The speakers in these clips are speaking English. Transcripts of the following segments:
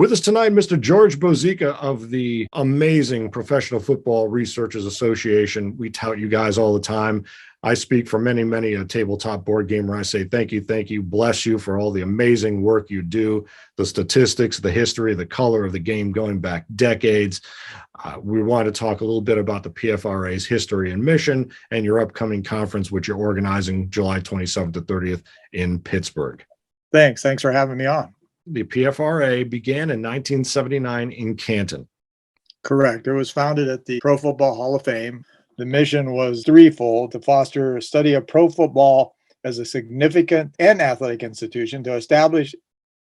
With us tonight, Mr. George Bozeka of the amazing Professional Football Researchers Association. We tout you guys all the time. I speak for many a tabletop board gamer. I say thank you, bless you for all the amazing work you do, the statistics, the history, the color of the game going back decades. We want to talk a little bit about the PFRA's history and mission and your upcoming conference, which you're organizing July 27th to 30th in Pittsburgh. Thanks for having me on. The PFRA began in 1979 in Canton. Correct. It was founded at the Pro Football Hall of Fame. The mission was threefold: to foster a study of pro football as a significant and athletic institution, to establish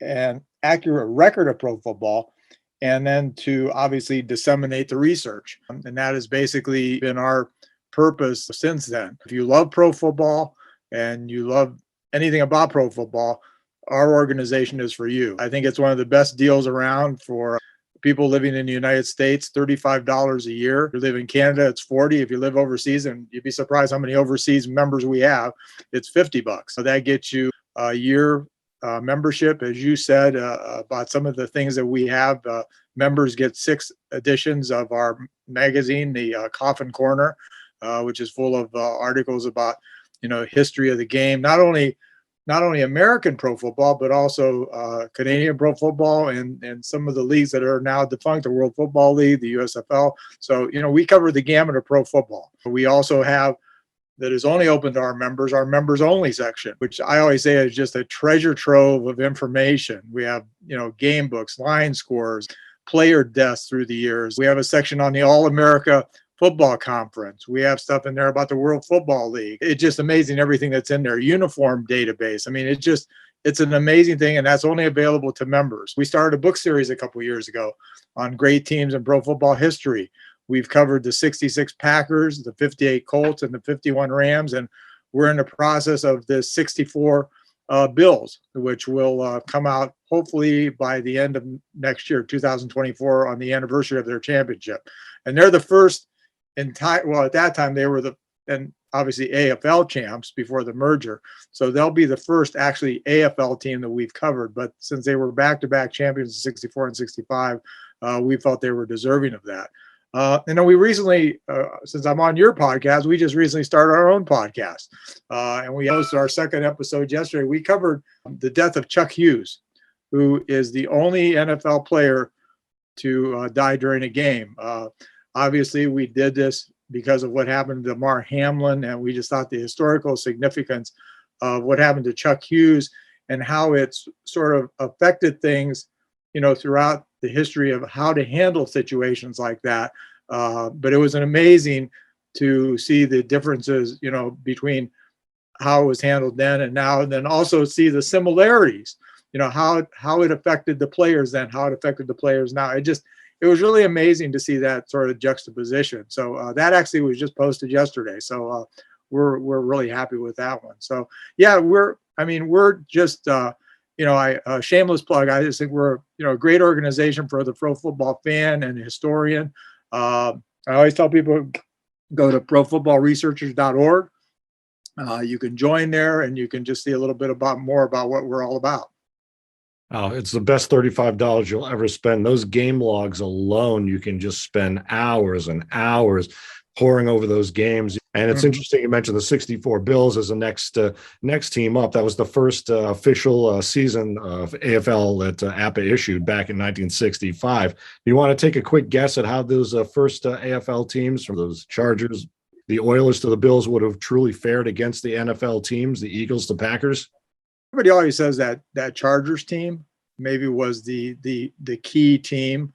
an accurate record of pro football, and then to obviously disseminate the research. And that has basically been our purpose since then. If you love pro football and you love anything about pro football, our organization is for you. I think it's one of the best deals around for people living in the United States, $35 a year. If you live in Canada, it's $40. If you live overseas, and you'd be surprised how many overseas members we have, it's $50. So that gets you a year membership. As you said about some of the things that we have, members get 6 editions of our magazine, the Coffin Corner, which is full of articles about, history of the game, not only American pro football, but also Canadian pro football and some of the leagues that are now defunct, the World Football League, the USFL. So, we cover the gamut of pro football. We also have, that is only open to our members only section, which I always say is just a treasure trove of information. We have, game books, line scores, player deaths through the years. We have a section on the All-America Football Conference. We have stuff in there about the World Football League. It's just amazing everything that's in there. Uniform database. I mean, it's an amazing thing, and that's only available to members. We started a book series a couple years ago on great teams in pro football history. We've covered the 66 Packers, the 58 Colts, and the 51 Rams, and we're in the process of the 64 Bills, which will come out hopefully by the end of next year, 2024, on the anniversary of their championship. And they're the first at that time they were and obviously AFL champs before the merger. So they'll be the first actually AFL team that we've covered. But since they were back-to-back champions in 64 and 65, we felt they were deserving of that. And then we recently, since I'm on your podcast, we just recently started our own podcast. And we hosted our second episode yesterday. We covered the death of Chuck Hughes, who is the only NFL player to die during a game. Obviously, we did this because of what happened to Damar Hamlin, and we just thought the historical significance of what happened to Chuck Hughes and how it's sort of affected things, throughout the history of how to handle situations like that. But it was amazing to see the differences, between how it was handled then and now, and then also see the similarities, how it affected the players then, how it affected the players now. It was really amazing to see that sort of juxtaposition. So that actually was just posted yesterday. So we're really happy with that one. So yeah, we're just, shameless plug. I just think we're, a great organization for the pro football fan and historian. I always tell people, go to profootballresearchers.org. You can join there and you can just see a little bit more about what we're all about. Oh, it's the best $35 you'll ever spend. Those game logs alone, you can just spend hours and hours poring over those games. And it's interesting you mentioned the 64 Bills as the next team up. That was the first official season of AFL that APBA issued back in 1965. Do you want to take a quick guess at how those first AFL teams, from those Chargers, the Oilers to the Bills, would have truly fared against the NFL teams, the Eagles, the Packers? Everybody always says that Chargers team maybe was the key team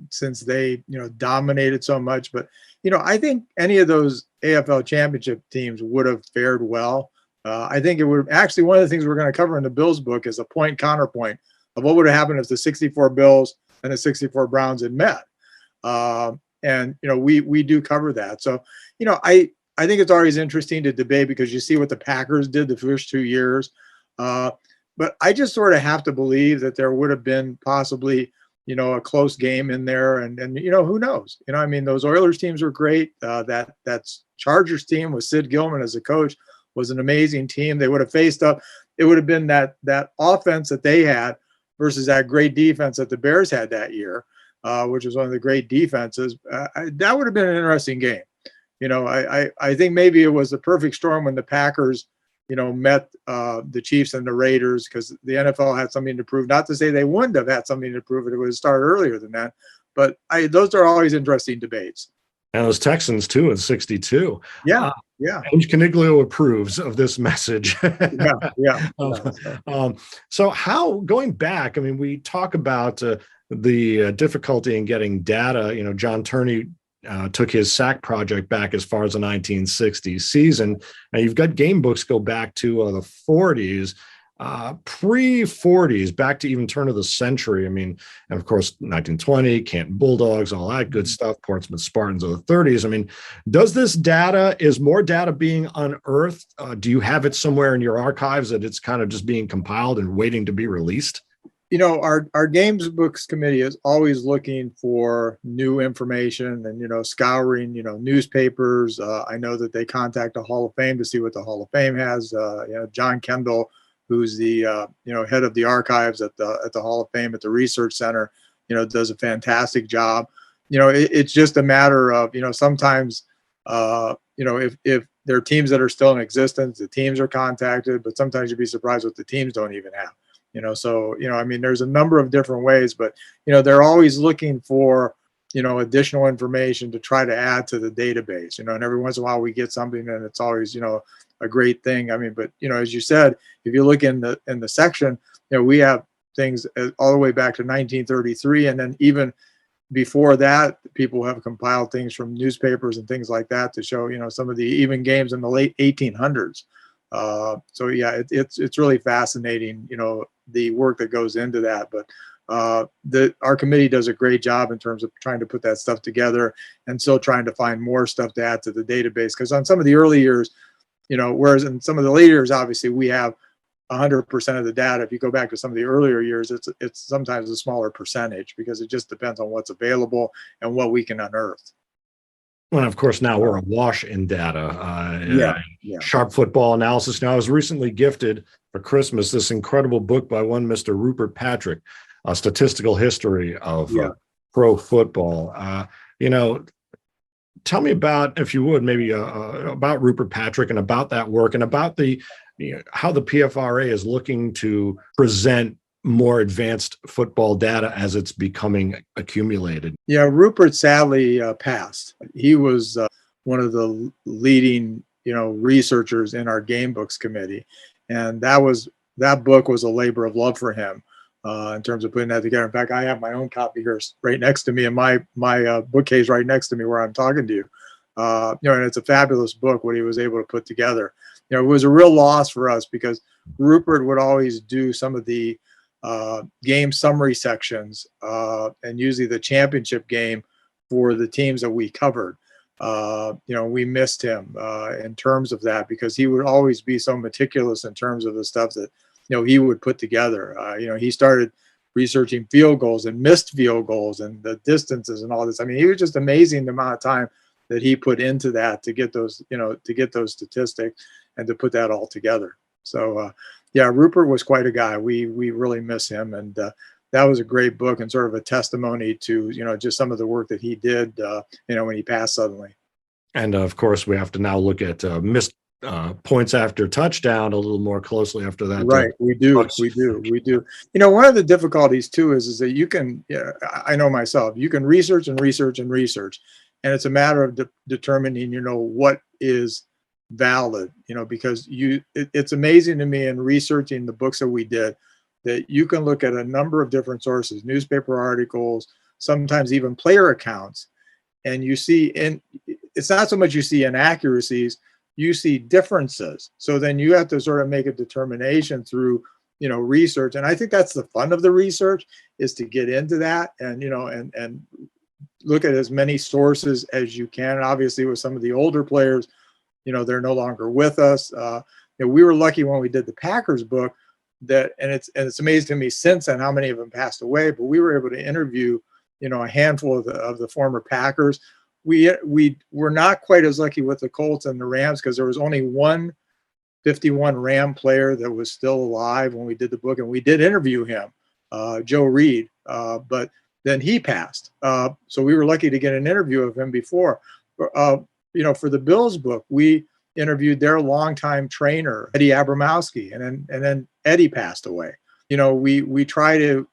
since they dominated so much. But I think any of those AFL championship teams would have fared well. I think it would actually, one of the things we're going to cover in the Bills book is a point counterpoint of what would have happened if the 64 Bills and the 64 Browns had met. And we do cover that. So I think it's always interesting to debate because you see what the Packers did the first 2 years. But I just sort of have to believe that there would have been possibly, a close game in there. And who knows? Those Oilers teams were great. That Chargers team with Sid Gilman as a coach was an amazing team. They would have faced up. It would have been that offense that they had versus that great defense that the Bears had that year, which was one of the great defenses. That would have been an interesting game. I think maybe it was the perfect storm when the Packers, met the Chiefs and the Raiders, because the NFL had something to prove. Not to say they wouldn't have had something to prove, it would have started earlier than that. But those are always interesting debates. And those Texans too in '62. Yeah, yeah. Ange Caniglio approves of this message. Yeah. So how, going back, I mean, we talk about the difficulty in getting data. John Turney took his SAC project back as far as the 1960s season. And you've got game books go back to the 40s, pre-40s, back to even turn of the century. I mean, and of course, 1920, Canton Bulldogs, all that good stuff, Portsmouth Spartans of the 30s. I mean, is more data being unearthed? Do you have it somewhere in your archives that it's kind of just being compiled and waiting to be released? Our games books committee is always looking for new information and, scouring, newspapers. I know that they contact the Hall of Fame to see what the Hall of Fame has. John Kendall, who's the, head of the archives at the Hall of Fame at the Research Center, does a fantastic job. It's just a matter of, sometimes, if there are teams that are still in existence, the teams are contacted, but sometimes you'd be surprised what the teams don't even have. There's a number of different ways, but, they're always looking for, additional information to try to add to the database, and every once in a while we get something and it's always, a great thing. But, as you said, if you look in the section, we have things all the way back to 1933. And then even before that, people have compiled things from newspapers and things like that to show, some of the even games in the late 1800s. It's really fascinating, the work that goes into that. But our committee does a great job in terms of trying to put that stuff together and still trying to find more stuff to add to the database. Because on some of the early years, whereas in some of the later years, obviously we have 100% of the data. If you go back to some of the earlier years, it's sometimes a smaller percentage because it just depends on what's available and what we can unearth. Well, of course, now we're awash in data. Sharp football analysis. Now, I was recently gifted for Christmas this incredible book by one Mr. Rupert Patrick, A Statistical History of Pro Football. Tell me about, if you would, maybe about Rupert Patrick and about that work and about how the PFRA is looking to present more advanced football data as it's becoming accumulated. Yeah, Rupert sadly passed. He was one of the leading, researchers in our game books committee, and that book was a labor of love for him in terms of putting that together. In fact, I have my own copy here right next to me, and my bookcase right next to me where I'm talking to you. And it's a fabulous book what he was able to put together. It was a real loss for us because Rupert would always do some of the game summary sections and usually the championship game for the teams that we covered. We missed him in terms of that because he would always be so meticulous in terms of the stuff that he would put together. He started researching field goals and missed field goals and the distances and all this. He was just amazing the amount of time that he put into that to get those statistics and to put that all together. So Rupert was quite a guy. We really miss him, and that was a great book and sort of a testimony to just some of the work that he did when he passed suddenly. And of course, we have to now look at missed points after touchdown a little more closely after that. Right, we do. One of the difficulties too is that you can. I know myself. You can research and research and research, and it's a matter of determining what is valid, because it's amazing to me in researching the books that we did that you can look at a number of different sources, newspaper articles, sometimes even player accounts, and you see it's not so much you see inaccuracies, you see differences. So then you have to sort of make a determination through research, and I think that's the fun of the research, is to get into that and and look at as many sources as you can. And obviously with some of the older players, they're no longer with us. We were lucky when we did the Packers book and it's amazing to me since then how many of them passed away, but we were able to interview, a handful of the former Packers. We were not quite as lucky with the Colts and the Rams because there was only one 51 Ram player that was still alive when we did the book, and we did interview him. Joe Reed, but then he passed. So we were lucky to get an interview of him before. For the Bills book, we interviewed their longtime trainer, Eddie Abramowski, and then Eddie passed away. We try to,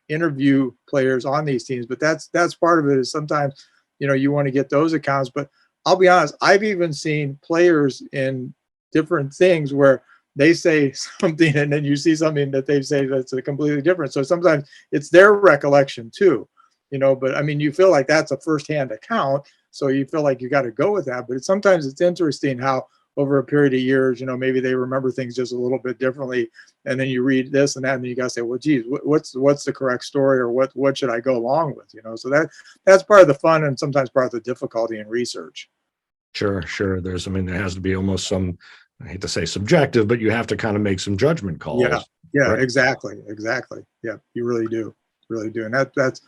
interview players on these teams, but that's part of it is sometimes, you want to get those accounts. But I'll be honest, I've even seen players in different things where they say something and then you see something that they say that's a completely different. So sometimes it's their recollection too, but I mean, you feel like that's a firsthand account. So you feel like you got to go with that. But sometimes it's interesting how over a period of years, maybe they remember things just a little bit differently. And then you read this and that, and then you got to say, well, geez, what's the correct story, or what should I go along with? So that's part of the fun and sometimes part of the difficulty in research. Sure. There has to be almost some, I hate to say subjective, but you have to kind of make some judgment calls. Yeah, right? Exactly. Yeah, you really do. And that's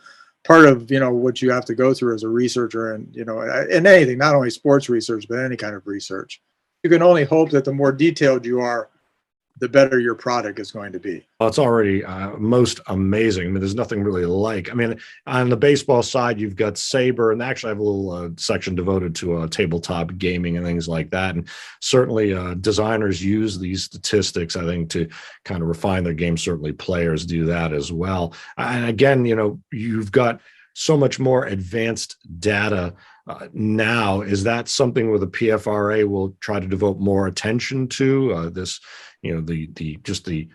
part of, what you have to go through as a researcher, and, in anything, not only sports research, but any kind of research. You can only hope that the more detailed you are, the better your product is going to be. Well, it's already most amazing. There's nothing really like. On the baseball side, you've got Saber, and actually I have a little section devoted to tabletop gaming and things like that. And certainly designers use these statistics, I think, to kind of refine their game. Certainly players do that as well. And again, you've got so much more advanced data now. Is that something where the PFRA will try to devote more attention to this? The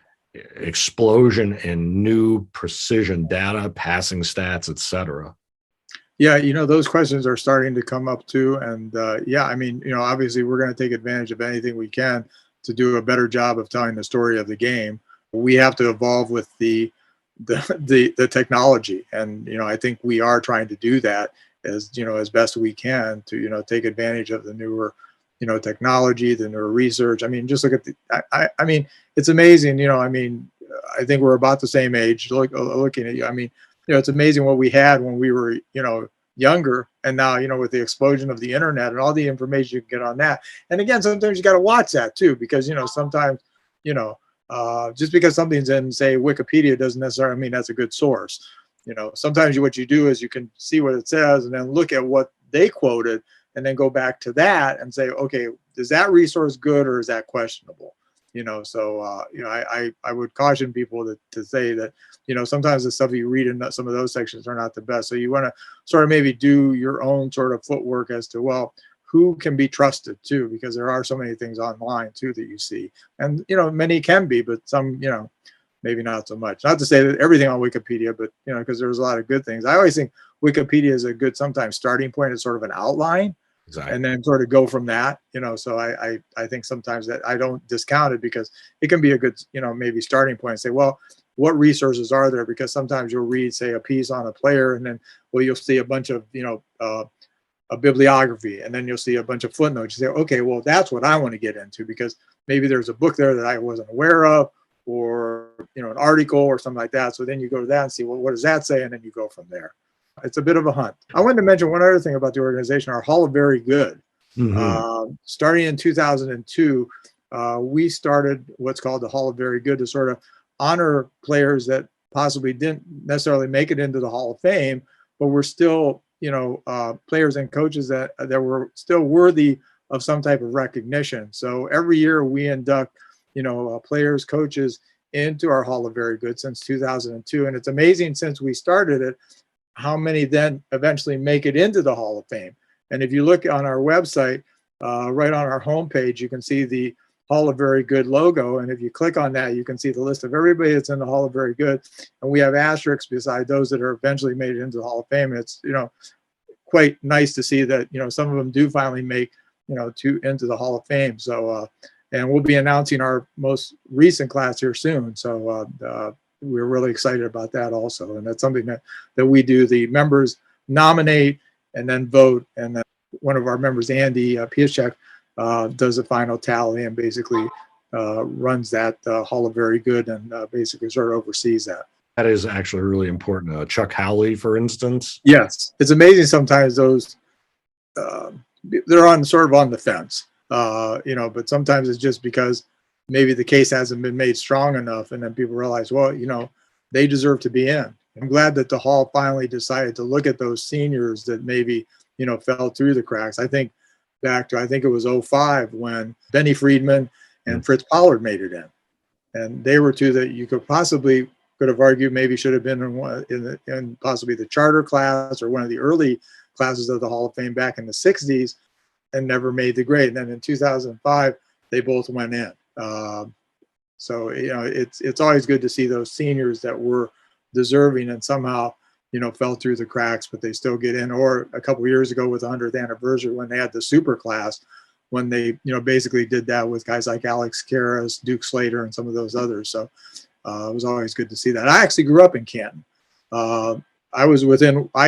explosion in new precision data, passing stats, et cetera. Yeah, those questions are starting to come up too. And obviously we're going to take advantage of anything we can to do a better job of telling the story of the game. We have to evolve with the technology. And, I think we are trying to do that as best we can to, take advantage of the newer technology, the newer research. Just look at it's amazing. I think we're about the same age looking at you. It's amazing what we had when we were, younger, and now, with the explosion of the internet and all the information you can get on that. And again, sometimes you got to watch that too, because, sometimes, just because something's in, say, Wikipedia doesn't necessarily mean that's a good source. Sometimes what you do is you can see what it says and then look at what they quoted, and then go back to that and say, okay, is that resource good or is that questionable? I would caution people to say that, sometimes the stuff you read in some of those sections are not the best. So you want to sort of maybe do your own sort of footwork as to, well, who can be trusted too, because there are so many things online too that you see. And, many can be, but some, maybe not so much. Not to say that everything on Wikipedia, but, because there's a lot of good things. I always think Wikipedia is a good sometimes starting point. It's sort of an outline. Exactly. And then sort of go from that, so I think sometimes that I don't discount it, because it can be a good, maybe starting point and say, well, what resources are there? Because sometimes you'll read, say, a piece on a player, and then, well, you'll see a bunch of, a bibliography, and then you'll see a bunch of footnotes. You say, okay, well, that's what I want to get into, because maybe there's a book there that I wasn't aware of, or, an article or something like that. So then you go to that and see, well, what does that say? And then you go from there. It's a bit of a hunt. I wanted to mention one other thing about the organization, our Hall of Very Good. Mm-hmm. Starting in 2002, we started what's called the Hall of Very Good to sort of honor players that possibly didn't necessarily make it into the Hall of Fame, but were still, players and coaches that were still worthy of some type of recognition. So every year we induct, players, coaches into our Hall of Very Good since 2002. And it's amazing, since we started it, how many then eventually make it into the Hall of Fame. And if you look on our website, right on our homepage, you can see the Hall of Very Good logo. And if you click on that, you can see the list of everybody that's in the Hall of Very Good. And we have asterisks beside those that are eventually made it into the Hall of Fame. And it's, quite nice to see that, some of them do finally make, into the Hall of Fame. So, and we'll be announcing our most recent class here soon. So, we're really excited about that also. And that's something that we do. The members nominate and then vote. And then one of our members, Andy Pieszczek, does the final tally and basically runs that Hall of Very Good, and basically sort of oversees that. That is actually really important. Chuck Howley, for instance. Yes. It's amazing sometimes those, they're on the fence, but sometimes it's just because maybe the case hasn't been made strong enough, and then people realize, well, they deserve to be in. I'm glad that the Hall finally decided to look at those seniors that maybe, fell through the cracks. I think back to, I think it was '05 when Benny Friedman and Fritz Pollard made it in. And they were two that you could have argued maybe should have been in possibly the charter class or one of the early classes of the Hall of Fame back in the 60s, and never made the grade. And then in 2005, they both went in. So it's always good to see those seniors that were deserving and somehow fell through the cracks, but they still get in. Or a couple of years ago with the 100th anniversary when they had the super class, when they basically did that with guys like Alex Karras, Duke Slater, and some of those others. So it was always good to see that. I actually grew up in Canton. I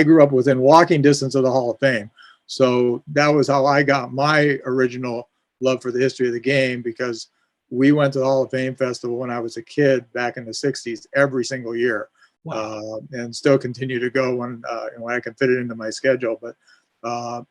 grew up within walking distance of the Hall of Fame. So that was how I got my original love for the history of the game, because we went to the Hall of Fame Festival when I was a kid back in the 60s every single year. Wow. And still continue to go when I can fit it into my schedule. But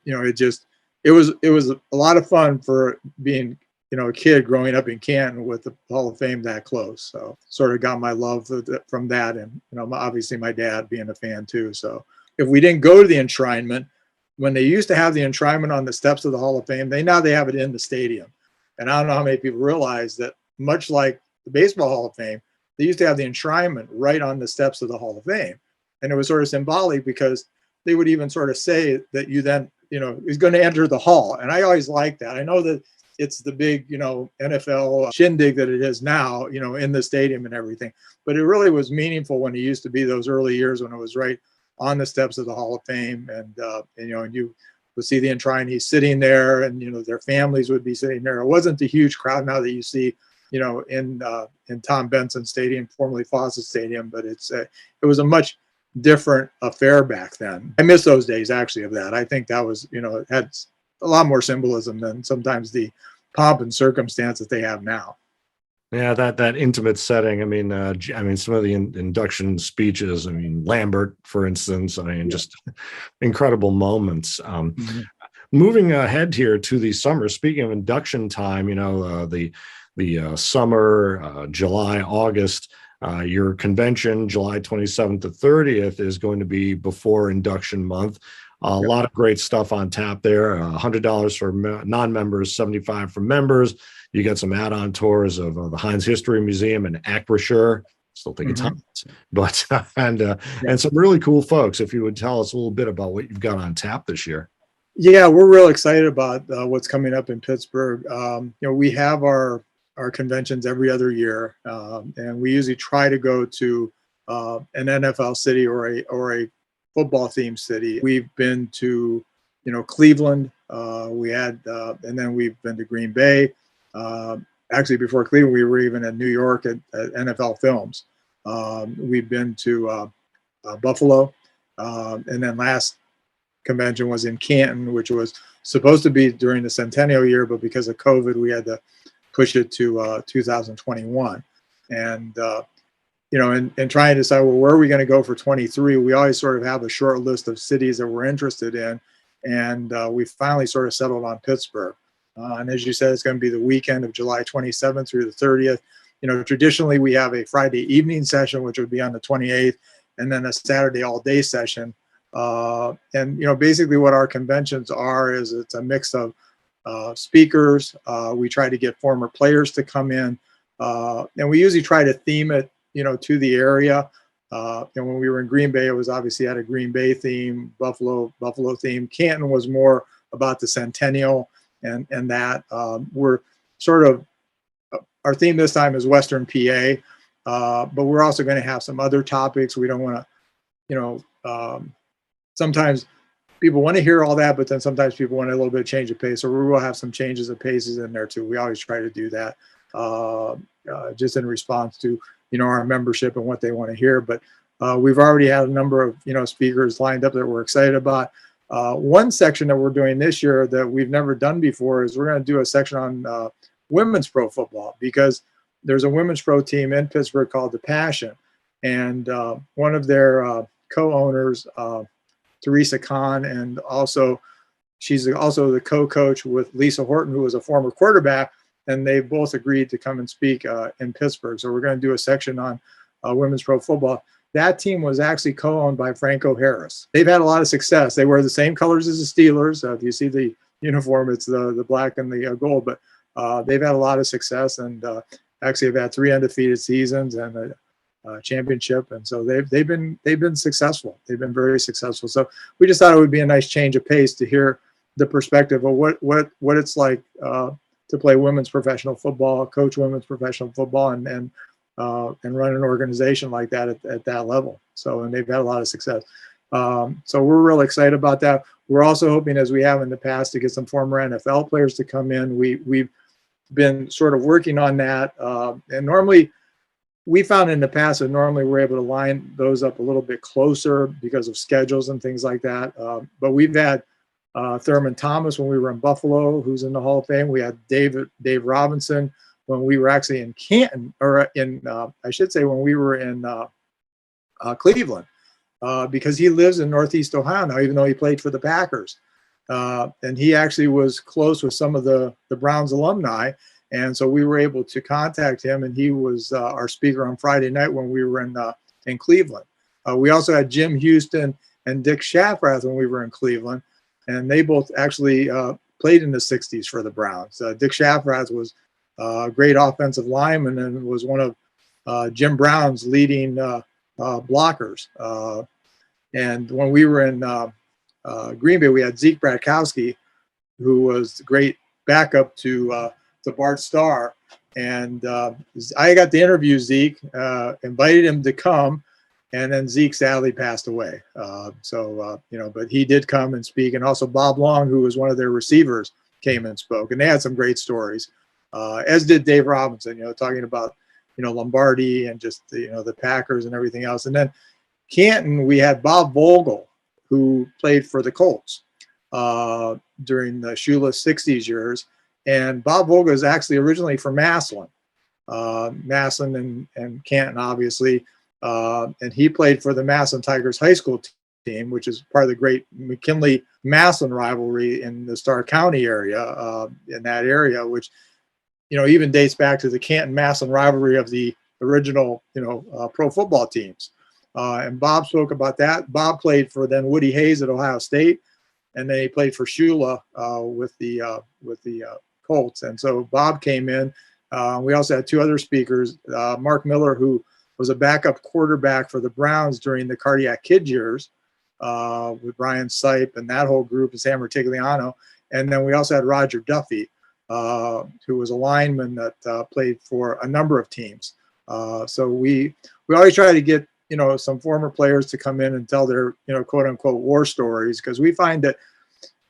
it was a lot of fun for being a kid growing up in Canton with the Hall of Fame that close. So sort of got my love from that, and obviously my dad being a fan too. So if we didn't go to the enshrinement, when they used to have the enshrinement on the steps of the Hall of Fame, now they have it in the stadium. And I don't know how many people realize that, much like the Baseball Hall of Fame, they used to have the enshrinement right on the steps of the Hall of Fame. And it was sort of symbolic, because they would even sort of say that you then, is going to enter the hall. And I always liked that. I know that it's the big, NFL shindig that it is now, in the stadium and everything. But it really was meaningful when it used to be those early years when it was right on the steps of the Hall of Fame. And you would see the enshrined, he's sitting there, and, their families would be sitting there. It wasn't the huge crowd now that you see, in Tom Benson Stadium, formerly Fawcett Stadium, but it was a much different affair back then. I miss those days actually of that. I think that was, it had a lot more symbolism than sometimes the pomp and circumstance that they have now. Yeah, that intimate setting. I mean, some of the induction speeches. I mean, Lambert, for instance. I mean, just incredible moments. Moving ahead here to the summer. Speaking of induction time, the summer, July, August. Your convention, July 27th to 30th, is going to be before induction month. A lot of great stuff on tap there. $100 for non-members, $75 for members. You get some add-on tours of the Heinz History Museum and Acrisure. Still think it's Heinz, but and some really cool folks. If you would tell us a little bit about what you've got on tap this year. Yeah, we're real excited about what's coming up in Pittsburgh. We have our conventions every other year, and we usually try to go to an NFL city or a football themed city. We've been to Cleveland, and then we've been to Green Bay. Actually, before Cleveland, we were even in New York at NFL Films. We've been to Buffalo, and then last convention was in Canton, which was supposed to be during the centennial year, but because of COVID, we had to push it to 2021. And and trying to decide, well, where are we going to go for 23? We always sort of have a short list of cities that we're interested in, and we finally sort of settled on Pittsburgh. And as you said, it's going to be the weekend of July 27th through the 30th. Traditionally we have a Friday evening session, which would be on the 28th, and then a Saturday all-day session. And basically what our conventions are is it's a mix of speakers. We try to get former players to come in, and we usually try to theme it, to the area. And when we were in Green Bay, it was obviously had a Green Bay theme, Buffalo theme. Canton was more about the centennial, and that we're sort of our theme this time is Western PA, but we're also going to have some other topics. We don't want to, sometimes people want to hear all that, but then sometimes people want a little bit of change of pace. So we will have some changes of paces in there too. We always try to do that, just in response to, our membership and what they want to hear. But we've already had a number of, speakers lined up that we're excited about. One section that we're doing this year that we've never done before is we're going to do a section on women's pro football, because there's a women's pro team in Pittsburgh called the Passion. And one of their co-owners, Teresa Kahn, and she's also the co-coach with Lisa Horton, who was a former quarterback, and they both agreed to come and speak in Pittsburgh. So we're going to do a section on women's pro football. That team was actually co-owned by Franco Harris. They've had a lot of success. They wear the same colors as the Steelers. If you see the uniform, it's the black and the gold. But they've had a lot of success, and actually have had 3 undefeated seasons and a championship. And so they've been successful. They've been very successful. So we just thought it would be a nice change of pace to hear the perspective of what it's like to play women's professional football, coach women's professional football, and run an organization like that at that level. So, and they've had a lot of success. So we're really excited about that. We're also hoping, as we have in the past, to get some former NFL players to come in. We've been sort of working on that. And normally, we found in the past that normally we're able to line those up a little bit closer because of schedules and things like that. But we've had Thurman Thomas when we were in Buffalo, who's in the Hall of Fame. We had Dave Robinson when we were actually in Canton, or I should say when we were in Cleveland, because he lives in Northeast Ohio now, even though he played for the Packers. And he actually was close with some of the Browns alumni. And so we were able to contact him, and he was our speaker on Friday night when we were in Cleveland. We also had Jim Houston and Dick Shafrath when we were in Cleveland, and they both actually played in the 60s for the Browns. Dick Shafrath was a great offensive lineman and was one of Jim Brown's leading blockers. And when we were in Green Bay, we had Zeke Bratkowski, who was the great backup to Bart Starr. And I got to interview Zeke, invited him to come, and then Zeke sadly passed away. But he did come and speak. And also Bob Long, who was one of their receivers, came and spoke. And they had some great stories, as did Dave Robinson, talking about, Lombardi and just, the Packers and everything else. And then Canton, we had Bob Vogel, who played for the Colts during the Shula's 60s years. And Bob Vogel is actually originally from Massillon and Canton, obviously. And he played for the Massillon Tigers high school team, which is part of the great McKinley-Massillon rivalry in the Starr County area, in that area, which, even dates back to the Canton-Massillon rivalry of the original, pro football teams. And Bob spoke about that. Bob played for then Woody Hayes at Ohio State, and then he played for Shula with the Colts. And so Bob came in. We also had 2 other speakers, Mark Miller, who was a backup quarterback for the Browns during the Cardiac Kid years, with Brian Sipe and that whole group, and Sam Retigliano. And then we also had Roger Duffy, who was a lineman that played for a number of teams. So we always try to get some former players to come in and tell their quote unquote war stories, because we find that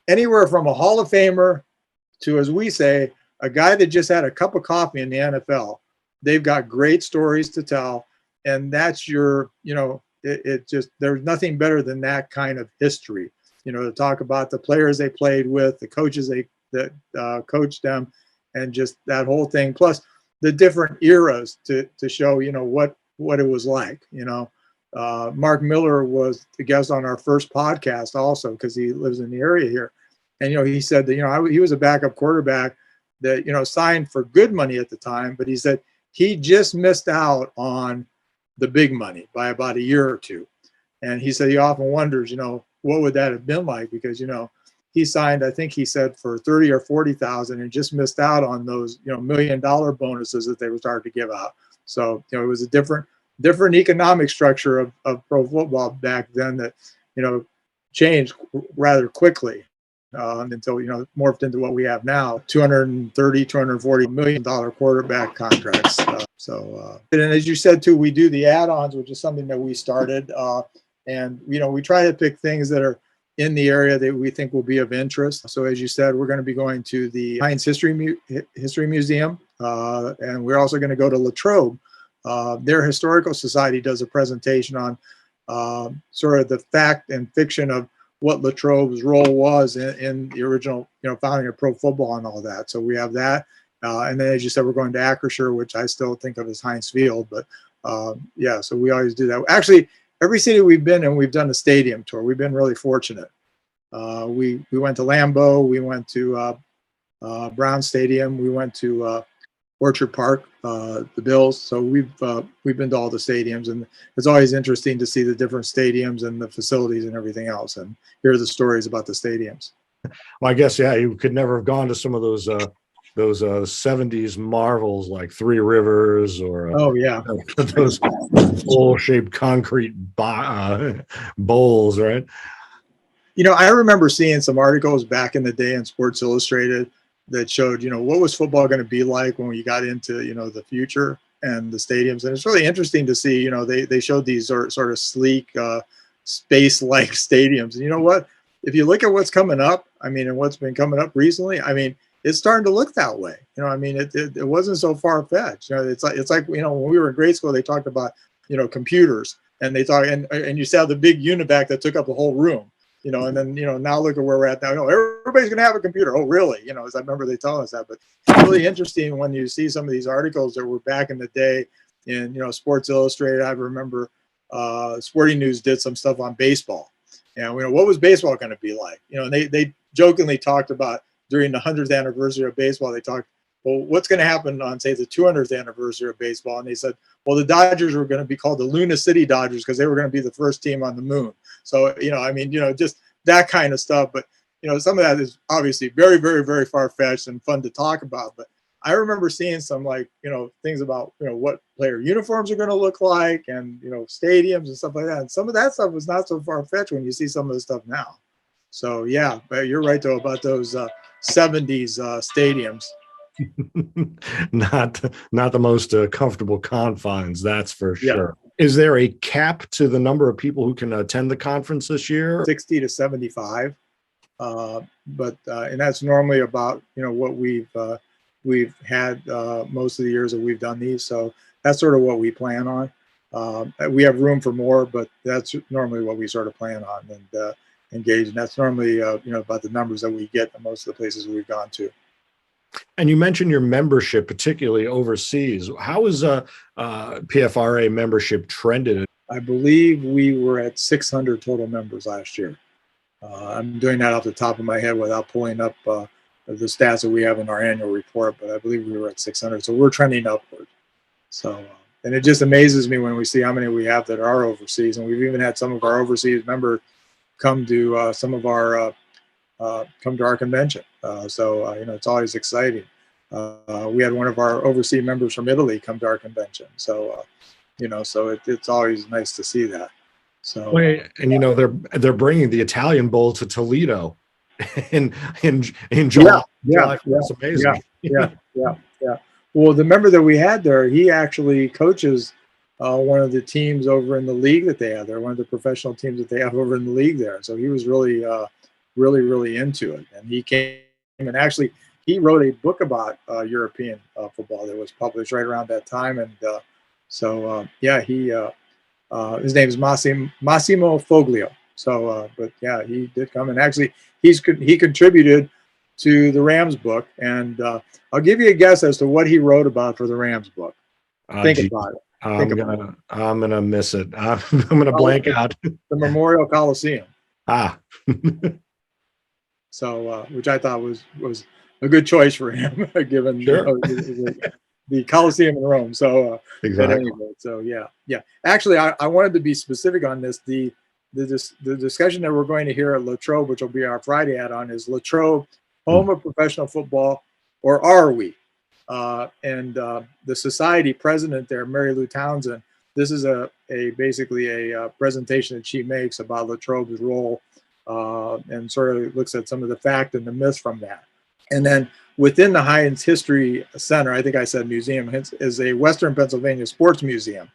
anywhere from a Hall of Famer to, as we say, a guy that just had a cup of coffee in the NFL, they've got great stories to tell. And that's your, it just, there's nothing better than that kind of history, to talk about the players they played with, the coaches that coached them, and just that whole thing. Plus the different eras to show, what it was like. Mark Miller was the guest on our first podcast also, because he lives in the area here. And, he said that, he was a backup quarterback that, signed for good money at the time, but he said he just missed out on the big money by about a year or two. And he said he often wonders, what would that have been like? Because, he signed, I think he said, for 30 or 40,000 and just missed out on those, $1 million bonuses that they were starting to give out. So, it was a different economic structure of pro football back then that, changed rather quickly until, morphed into what we have now, $240 million quarterback contracts. And as you said, too, we do the add-ons, which is something that we started. And, we try to pick things that are in the area that we think will be of interest. So as you said, we're going to be going to the Heinz History Museum, and we're also going to go to Latrobe. Their historical society does a presentation on sort of the fact and fiction of what Latrobe's role was in the original, founding of pro football and all that. So we have that. And then, as you said, we're going to Acrisure, which I still think of as Heinz Field. But so we always do that. Actually, every city we've been in, we've done a stadium tour. We've been really fortunate. We went to Lambeau. We went to Brown Stadium. We went to Orchard Park, the Bills. So we've been to all the stadiums, and it's always interesting to see the different stadiums and the facilities and everything else, and hear the stories about the stadiums. Well, I guess, yeah, you could never have gone to some of those 70s marvels like Three Rivers or Oh yeah, those bowl-shaped concrete bowls, right? I remember seeing some articles back in the day in Sports Illustrated that showed, what was football going to be like when we got into, the future and the stadiums. And it's really interesting to see, they showed these sort of sleek, space-like stadiums. And you know what? If you look at what's coming up, and what's been coming up recently, it's starting to look that way. It wasn't so far-fetched. It's like when we were in grade school, they talked about, computers, and they thought, and you saw the big univac that took up the whole room. And then, now look at where we're at now. Everybody's going to have a computer. Oh, really? As I remember they telling us that. But it's really interesting when you see some of these articles that were back in the day in, Sports Illustrated. I remember Sporting News did some stuff on baseball. And, what was baseball going to be like? And they jokingly talked about during the 100th anniversary of baseball, they talked, well, what's going to happen on, say, the 200th anniversary of baseball? And they said, well, the Dodgers were going to be called the Luna City Dodgers because they were going to be the first team on the moon. So, just that kind of stuff. But, some of that is obviously very, very, very far-fetched and fun to talk about. But I remember seeing some, things about, what player uniforms are going to look like and, stadiums and stuff like that. And some of that stuff was not so far-fetched when you see some of the stuff now. So, yeah, but you're right, though, about those 70s stadiums. Not the most comfortable confines, that's for sure. Is there a cap to the number of people who can attend the conference this year? 60 to 75, but and that's normally about what we've had most of the years that we've done these. So that's sort of what we plan on. We have room for more, but that's normally what we sort of plan on and engage. And that's normally about the numbers that we get at most of the places we've gone to. And you mentioned your membership, particularly overseas. How is PFRA membership trended? I believe we were at 600 total members last year. I'm doing that off the top of my head without pulling up the stats that we have in our annual report, but I believe we were at 600. So we're trending upward. So, and it just amazes me when we see how many we have that are overseas. And we've even had some of our overseas members come to come to our convention. So it's always exciting. We had one of our overseas members from Italy come to our convention. So, so it's always nice to see that. So, and they're bringing the Italian Bowl to Toledo in July. Yeah, That's amazing. Yeah. Well, the member that we had there, he actually coaches one of the teams over in the league that they have there, one of the professional teams that they have over in the league there. So he was really, really into it. And he came and actually he wrote a book about European football that was published right around that time. And his name is Massimo Foglio. So, but yeah, he did come and actually he contributed to the Rams book. And I'll give you a guess as to what he wrote about for the Rams book. Think about it. I'm gonna miss it. I'm gonna blank out. The Memorial Coliseum. So, which I thought was a good choice for him, given the Coliseum in Rome. So, exactly. Anyway, so yeah. Actually, I wanted to be specific on this. The discussion that we're going to hear at Latrobe, which will be our Friday add-on, is Latrobe home of professional football, or are we? And the society president there, Mary Lou Townsend, this is basically a presentation that she makes about Latrobe's role and sort of looks at some of the fact and the myths from that. And then within the Heinz History Center, I think I said museum, is a Western Pennsylvania Sports Museum.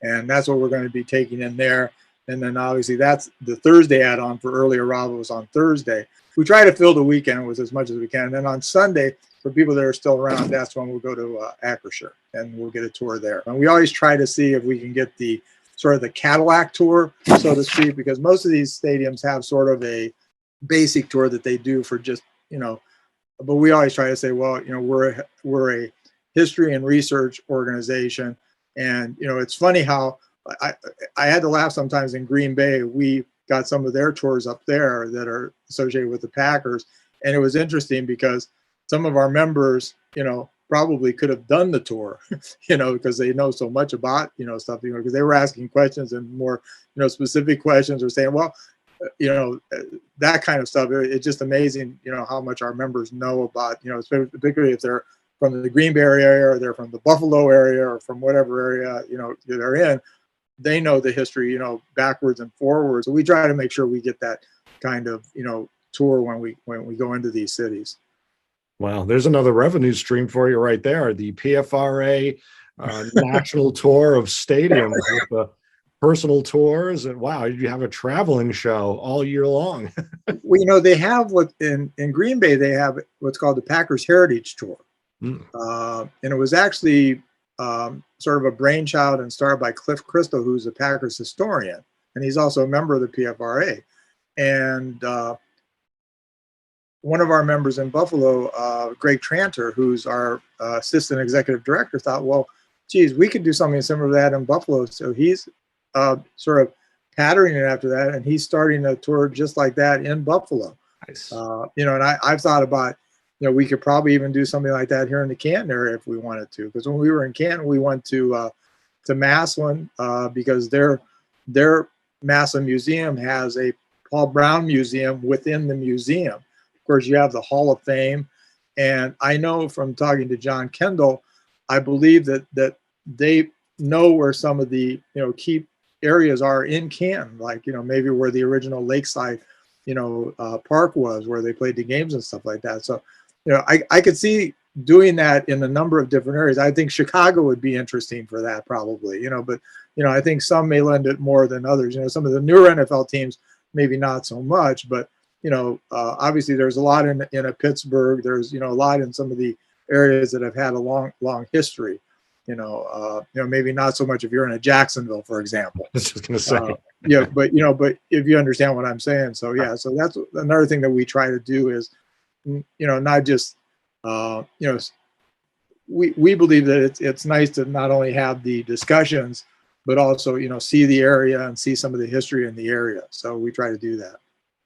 And that's what we're going to be taking in there. And then obviously that's the Thursday add-on for early arrivals on Thursday. We try to fill the weekend with as much as we can. And then on Sunday, for people that are still around, that's when we'll go to Acrisure and we'll get a tour there. And we always try to see if we can get the sort of the Cadillac tour, so to speak, because most of these stadiums have sort of a basic tour that they do for just, but we always try to say, well, we're a history and research organization. And, it's funny how I had to laugh sometimes in Green Bay. We got some of their tours up there that are associated with the Packers. And it was interesting because some of our members, probably could have done the tour, because they know so much about, stuff, because they were asking questions and more, specific questions, or saying, well, that kind of stuff. It's just amazing, how much our members know about, particularly if they're from the Green Bay area, or they're from the Buffalo area, or from whatever area, they're in. They know the history, backwards and forwards. So we try to make sure we get that kind of, tour when we go into these cities. Well, there's another revenue stream for you right there. The PFRA national tour of stadiums with the personal tours. And wow, you have a traveling show all year long. Well, they have in Green Bay, they have what's called the Packers Heritage Tour. And it was actually sort of a brainchild and started by Cliff Christo, who's a Packers historian. And he's also a member of the PFRA. And one of our members in Buffalo, Greg Tranter, who's our assistant executive director, thought, well, geez, we could do something similar to that in Buffalo. So he's sort of patterning it after that, and he's starting a tour just like that in Buffalo. Nice. And I've thought about, we could probably even do something like that here in the Canton area if we wanted to. Because when we were in Canton, we went to Massillon because their Massillon Museum has a Paul Brown Museum within the museum. Of course, you have the Hall of Fame. And I know from talking to John Kendall, I believe that they know where some of the, key areas are in Canton, like, maybe where the original Lakeside, park was, where they played the games and stuff like that. So, I could see doing that in a number of different areas. I think Chicago would be interesting for that probably, but, I think some may lend it more than others. Some of the newer NFL teams, maybe not so much, but, obviously there's a lot in a Pittsburgh. There's, a lot in some of the areas that have had a long history. Maybe not so much if you're in a Jacksonville, for example. I was just going to say. But if you understand what I'm saying. So, yeah, so that's another thing that we try to do is, not just, we believe that it's nice to not only have the discussions, but also, see the area and see some of the history in the area. So we try to do that.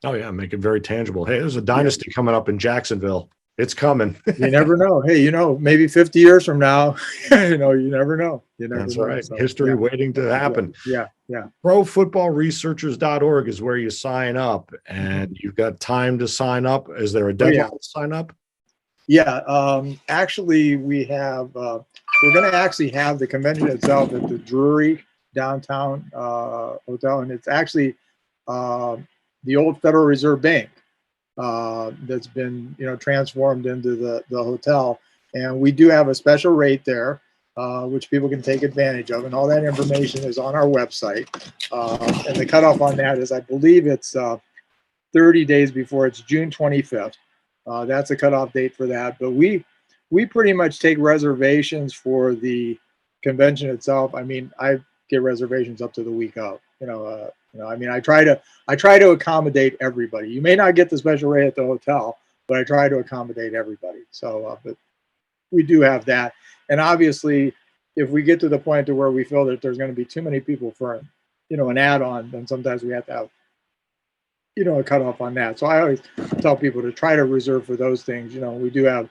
Oh, yeah, make it very tangible. Hey, there's a dynasty coming up in Jacksonville. It's coming. You never know. Hey, maybe 50 years from now, you never know. That's right. So, history waiting to happen. Yeah. ProFootballResearchers.org is where you sign up, and you've got time to sign up. Is there a deadline to sign up? Yeah. Actually, we have, we're going to actually have the convention itself at the Drury downtown hotel. And it's actually the old Federal Reserve Bank. That's been transformed into the hotel, and we do have a special rate there, which people can take advantage of, and all that information is on our website. And the cutoff on that is, I believe it's 30 days before. It's June 25th. That's a cutoff date for that. But we pretty much take reservations for the convention itself. I mean, I get reservations up to the week of. I try to accommodate everybody. You may not get the special rate at the hotel, but I try to accommodate everybody. So, but we do have that. And obviously, if we get to the point to where we feel that there's going to be too many people for, an add-on, then sometimes we have to have, a cutoff on that. So I always tell people to try to reserve for those things. We do have,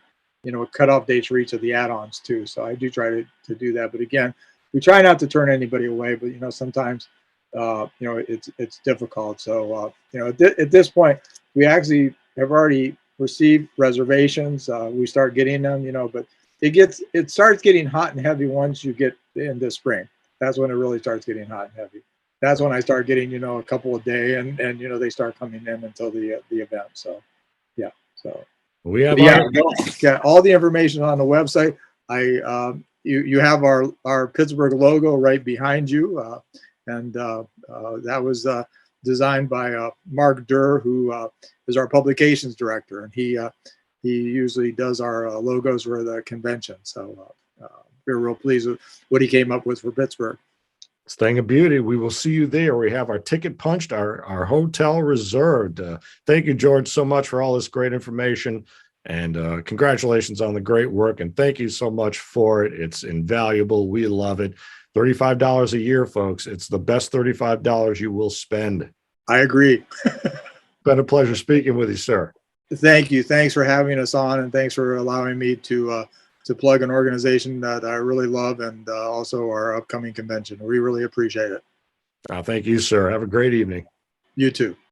cutoff dates for each of the add-ons too. So I do try to do that. But again, we try not to turn anybody away, but, sometimes it's difficult. So, at this point, we actually have already received reservations. We start getting them, but it starts getting hot and heavy once you get into spring. That's when it really starts getting hot and heavy. That's when I start getting, a couple a day, and they start coming in until the event. So, yeah. So we have all the information on the website. You have our Pittsburgh logo right behind you. And that was designed by Mark Durr, who is our publications director, and he usually does our logos for the convention. So we're real pleased with what he came up with for Pittsburgh. It's a thing of beauty. We will see you there. We have our ticket punched, our hotel reserved. Thank you, George, so much for all this great information. And congratulations on the great work. And thank you so much for it. It's invaluable. We love it. $35 a year, folks. It's the best $35 you will spend. I agree. Been a pleasure speaking with you, sir. Thank you. Thanks for having us on, and thanks for allowing me to to plug an organization that I really love and also our upcoming convention. We really appreciate it. Thank you, sir. Have a great evening. You too.